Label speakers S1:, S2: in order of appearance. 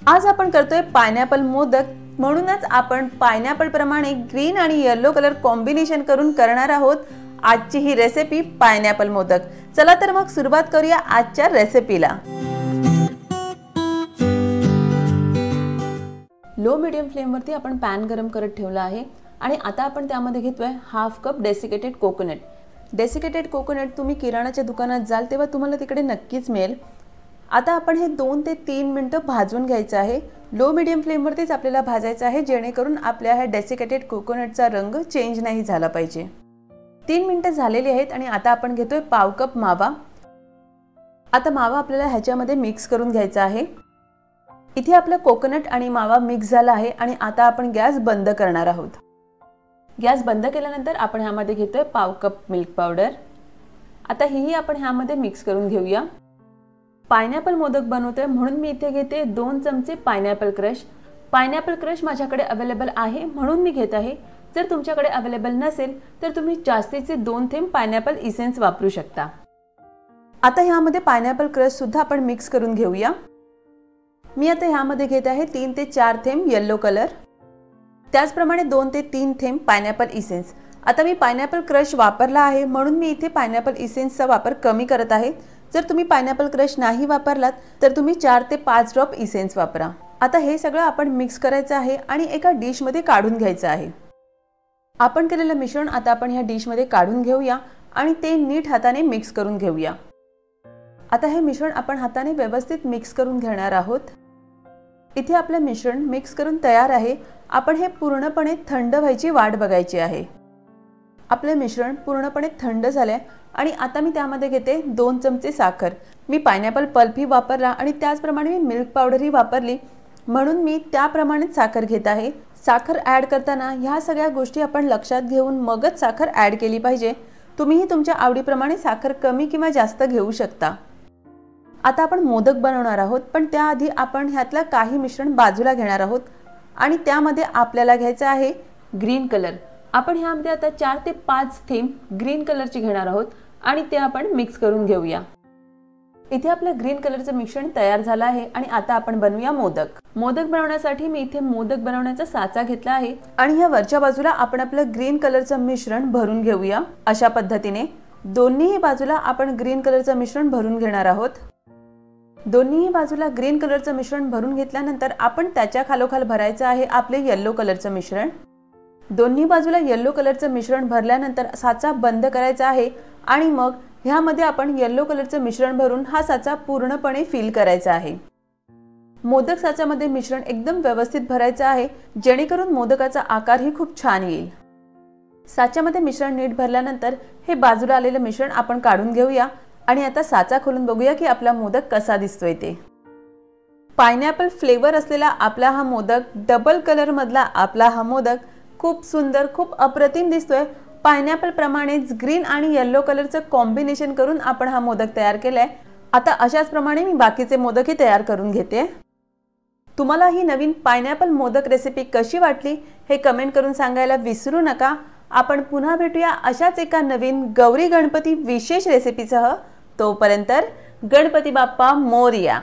S1: आज आपण करतोय पायनॅपल मोदक, म्हणूनच आपण पायनॅपल प्रमाणे ग्रीन आणि येलो कलर कॉम्बिनेशन करून करणार आहोत आजची ही रेसिपी पायनॅपल मोदक। चला तर मग सुरुवात करूया आजच्या रेसिपीला। लो मीडियम फ्लेम वरती आपण पॅन गरम करत ठेवला आहे आणि आता आपण त्यामध्ये घेतोय half cup desiccated coconut. Desiccated coconut तुम्ही किराणाच्या दुकानात जाल तेव्हा तुम्हाला तिकडे नक्कीच मिळेल। आता आपण हे 2 ते 3 मिनिटं भाजून घ्यायचं आहे। लो मीडियम फ्लेम वरतीच आपल्याला भाजायचं आहे, जेणेकरून आपल्या ह्या डेसिकेटेड कोकोनटचा रंग चेंज नाही झाला पाहिजे। 3 मिनिटं झालेली आहेत आणि आता आपण घेतोय पाव कप मावा। आता मावा आपल्याला ह्याच्यामध्ये मिक्स करून घ्यायचा आहे। इथे आपला कोकोनट आणि मावा मिक्स झाला आहे आणि आता आपण गॅस बंद करणार आहोत। गॅस बंद केल्यानंतर आपण ह्यामध्ये घेतोय पाव कप मिल्क पावडर। आता ही आपण ह्यामध्ये मिक्स करून घेऊया। पायनॅपल मोदक बनवतोय म्हणून मी इथे घेते 2 चमचे पायनॅपल क्रश। पायनॅपल क्रश माझ्याकडे अवेलेबल आहे म्हणून मी घेत आहे। जर तुमच्याकडे अवेलेबल नसेल तर तुम्ही जास्तीचे 2 थेंब पायनॅपल इसेन्स वापरू शकता। आता ह्यामध्ये पायनॅपल क्रश सुद्धा आपण मिक्स करून घेऊया। मी आता ह्यामध्ये घेत आहे 3 ते 4 थेंब येलो कलर, त्याचप्रमाणे 2 ते 3 थेंब पायनॅपल इसेन्स। आता मी पायनॅपल क्रश वापरला आहे म्हणून मी इथे पायनॅपल इसेन्सचा वापर कमी करत आहे। जर तुम्ही पायनॅपल क्रश नाही वापरलात तर तुम्ही 4 ते 5 ड्रॉप इसेन्स वापरा। आता हे सगळं आपण मिक्स करायचं आहे आणि एका डिश मध्ये काढून घ्यायचं आहे। आपण केलेलं मिश्रण आता आपण ह्या डिश मध्ये काढून घेऊया आणि ते नीट हाताने मिक्स करून घेऊया। आता हे मिश्रण आपण हाताने व्यवस्थित मिक्स करून घेणार आहोत। इथे आपलं मिश्रण मिक्स करून तयार आहे। आपण हे पूर्णपणे थंड व्हायची वाट बघायची आहे। आपले मिश्रण पूर्णपणे थंड झाले आणि आता मी त्यामध्ये घेते 2 चमचे साखर। मी पायनॅपल पल्प ही वापरला आणि त्याचप्रमाणे मी मिल्क पावडर ही वापरली, म्हणून मी त्याप्रमाणेच साखर घेत आहे। साखर ॲड करताना ह्या सगळ्या गोष्टी आपण लक्षात घेऊन मगच साखर ॲड केली पाहिजे। तुम्हीही तुमच्या आवडीप्रमाणे साखर कमी किंवा जास्त घेऊ शकता। आता आपण मोदक बनवणार आहोत, पण त्याआधी आपण ह्यातलं काही मिश्रण बाजूला घेणार आहोत आणि त्यामध्ये आपल्याला घ्यायचं आहे ग्रीन कलर। आपण ह्यामध्ये आता 4 ते 5 थेंब ग्रीन कलरची घेणार आहोत आणि ते आपण मिक्स करून घेऊया। इथे आपलं ग्रीन कलरचं मिश्रण तयार झालं आहे आणि आता आपण बनवूया मोदक। मोदक बनवण्यासाठी मी इथे मोदक बनवण्याचा साचा घेतला आहे आणि ह्या वरच्या बाजूला आपण आपलं ग्रीन कलरचं मिश्रण भरून घेऊया। अशा पद्धतीने दोन्हीही बाजूला आपण ग्रीन कलरचं मिश्रण भरून घेणार आहोत। दोन्हीही बाजूला ग्रीन कलरचं मिश्रण भरून घेतल्यानंतर आपण त्याच्या खालोखाल भरायचं आहे आपले येलो कलरचं मिश्रण। दोन्ही बाजूला येलो कलरचं मिश्रण भरल्यानंतर साचा बंद करायचा आहे आणि मग ह्यामध्ये आपण येलो कलरचं मिश्रण भरून हा साचा पूर्णपणे फिल करायचा आहे। मोदक साच्यामध्ये मिश्रण एकदम व्यवस्थित भरायचं आहे, जेणेकरून मोदकाचा आकार ही खूप छान येईल। साच्यामध्ये मिश्रण नीट भरल्यानंतर हे बाजूला आलेलं मिश्रण आपण काढून घेऊया आणि आता साचा खोलून बघूया की आपला मोदक कसा दिसतोय ते। पायनॅपल फ्लेवर असलेला आपला हा मोदक, डबल कलर मधला आपला हा मोदक खूप सुंदर, खूप अप्रतिम दिसतोय। पायनॅपल प्रमाणेच ग्रीन आणि येलो कलरचं कॉम्बिनेशन करून आपण हा मोदक तयार केलाय। आता अशाच प्रमाणे मी बाकीचे मोदकही तयार करून घेते। तुम्हाला ही नवीन पायनॅपल मोदक रेसिपी कशी वाटली हे कमेंट करून सांगायला विसरू नका। आपण पुन्हा भेटूया अशाच एका नवीन गौरी गणपती विशेष रेसिपीसह। तोपर्यंत गणपती बाप्पा मोरया।